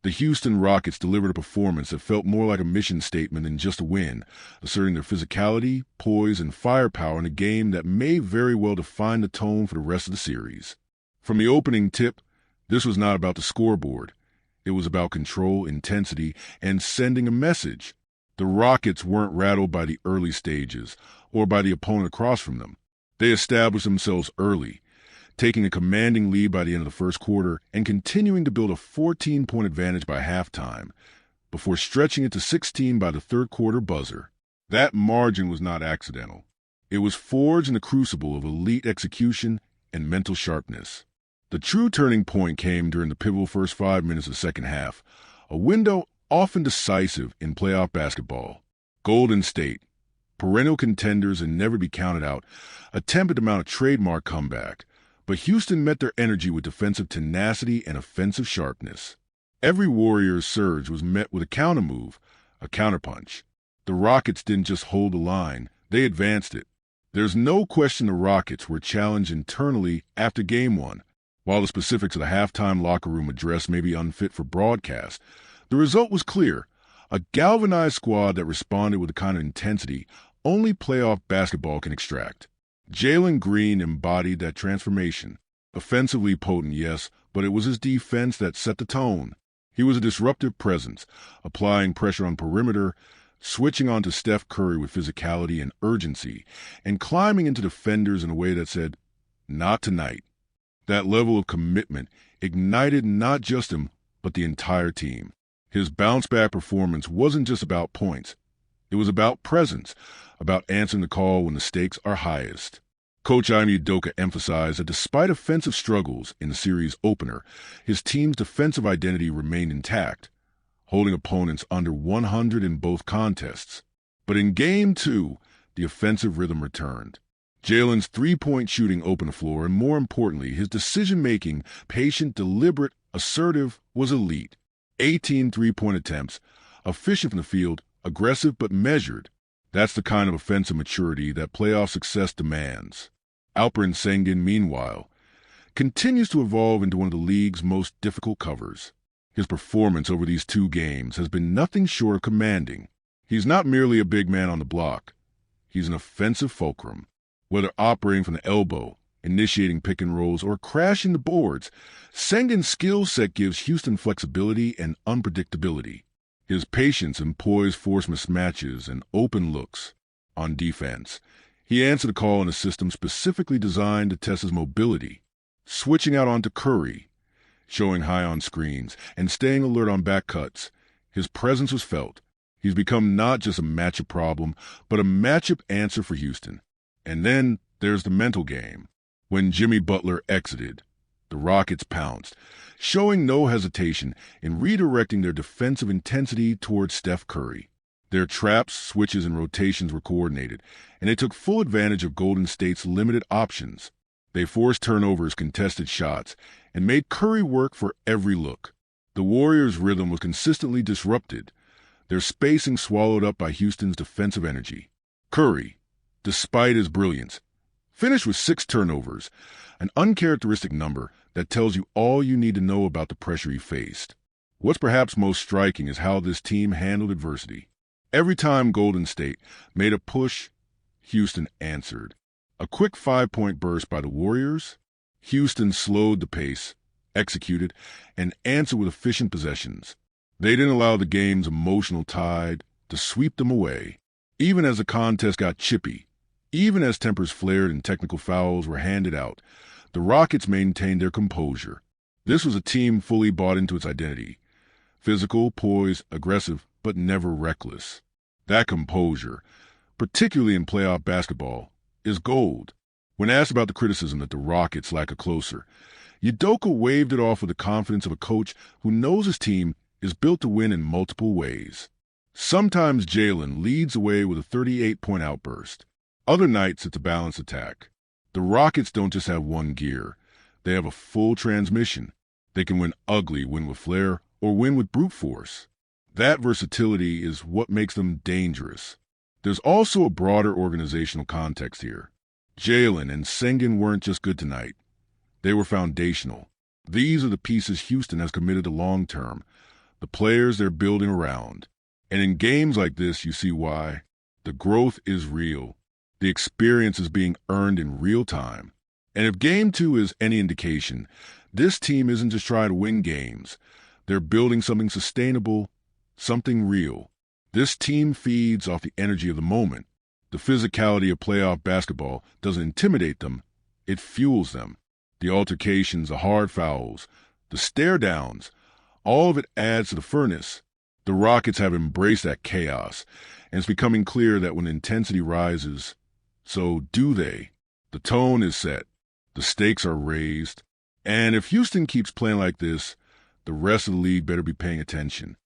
The Houston Rockets delivered a performance that felt more like a mission statement than just a win, asserting their physicality, poise, and firepower in a game that may very well define the tone for the rest of the series. From the opening tip, this was not about the scoreboard. It was about control, intensity, and sending a message. The Rockets weren't rattled by the early stages or by the opponent across from them. They established themselves early, taking a commanding lead by the end of the first quarter and continuing to build a 14-point advantage by halftime, before stretching it to 16 by the third quarter buzzer. That margin was not accidental. It was forged in the crucible of elite execution and mental sharpness. The true turning point came during the pivotal first 5 minutes of the second half, a window often decisive in playoff basketball. Golden State, perennial contenders and never be counted out, attempted to mount a trademark comeback, but Houston met their energy with defensive tenacity and offensive sharpness. Every Warriors surge was met with a countermove, a counterpunch. The Rockets didn't just hold the line, they advanced it. There's no question the Rockets were challenged internally after Game 1. While the specifics of the halftime locker room address may be unfit for broadcast, the result was clear: a galvanized squad that responded with the kind of intensity only playoff basketball can extract. Jaylen Green embodied that transformation. Offensively potent, yes, but it was his defense that set the tone. He was a disruptive presence, applying pressure on perimeter, switching onto Steph Curry with physicality and urgency, and climbing into defenders in a way that said, "Not tonight." That level of commitment ignited not just him, but the entire team. His bounce-back performance wasn't just about points. It was about presence, about answering the call when the stakes are highest. Coach Ime Udoka emphasized that despite offensive struggles in the series opener, his team's defensive identity remained intact, holding opponents under 100 in both contests. But in Game 2, the offensive rhythm returned. Jaylen's three-point shooting opened the floor, and more importantly, his decision-making, patient, deliberate, assertive, was elite. 18 three-point attempts, efficient from the field, aggressive but measured. That's the kind of offensive maturity that playoff success demands. Alperen Sengun, meanwhile, continues to evolve into one of the league's most difficult covers. His performance over these 2 games has been nothing short of commanding. He's not merely a big man on the block. He's an offensive fulcrum. Whether operating from the elbow, initiating pick and rolls, or crashing the boards, Sengun's skill set gives Houston flexibility and unpredictability. His patience and poise force mismatches and open looks. On defense, he answered a call in a system specifically designed to test his mobility, switching out onto Curry, showing high on screens, and staying alert on back cuts. His presence was felt. He's become not just a matchup problem, but a matchup answer for Houston. And then there's the mental game. When Jimmy Butler exited, the Rockets pounced, showing no hesitation in redirecting their defensive intensity towards Steph Curry. Their traps, switches, and rotations were coordinated, and they took full advantage of Golden State's limited options. They forced turnovers, contested shots, and made Curry work for every look. The Warriors' rhythm was consistently disrupted, their spacing swallowed up by Houston's defensive energy. Curry, despite his brilliance, finished with 6 turnovers, an uncharacteristic number that tells you all you need to know about the pressure he faced. What's perhaps most striking is how this team handled adversity. Every time Golden State made a push, Houston answered. A quick 5-point burst by the Warriors, Houston slowed the pace, executed, and answered with efficient possessions. They didn't allow the game's emotional tide to sweep them away. Even as the contest got chippy, even as tempers flared and technical fouls were handed out, the Rockets maintained their composure. This was a team fully bought into its identity. Physical, poised, aggressive, but never reckless. That composure, particularly in playoff basketball, is gold. When asked about the criticism that the Rockets lack a closer, Udoka waved it off with the confidence of a coach who knows his team is built to win in multiple ways. Sometimes Jaylen leads the way with a 38-point outburst. Other nights, it's a balanced attack. The Rockets don't just have one gear. They have a full transmission. They can win ugly, win with flair, or win with brute force. That versatility is what makes them dangerous. There's also a broader organizational context here. Jaylen and Sengun weren't just good tonight. They were foundational. These are the pieces Houston has committed to long-term, the players they're building around. And in games like this, you see why. The growth is real. The experience is being earned in real time. And if Game 2 is any indication, this team isn't just trying to win games. They're building something sustainable, something real. This team feeds off the energy of the moment. The physicality of playoff basketball doesn't intimidate them, it fuels them. The altercations, the hard fouls, the stare-downs, all of it adds to the furnace. The Rockets have embraced that chaos, and it's becoming clear that when intensity rises, so do they. The tone is set, the stakes are raised, and if Houston keeps playing like this, the rest of the league better be paying attention.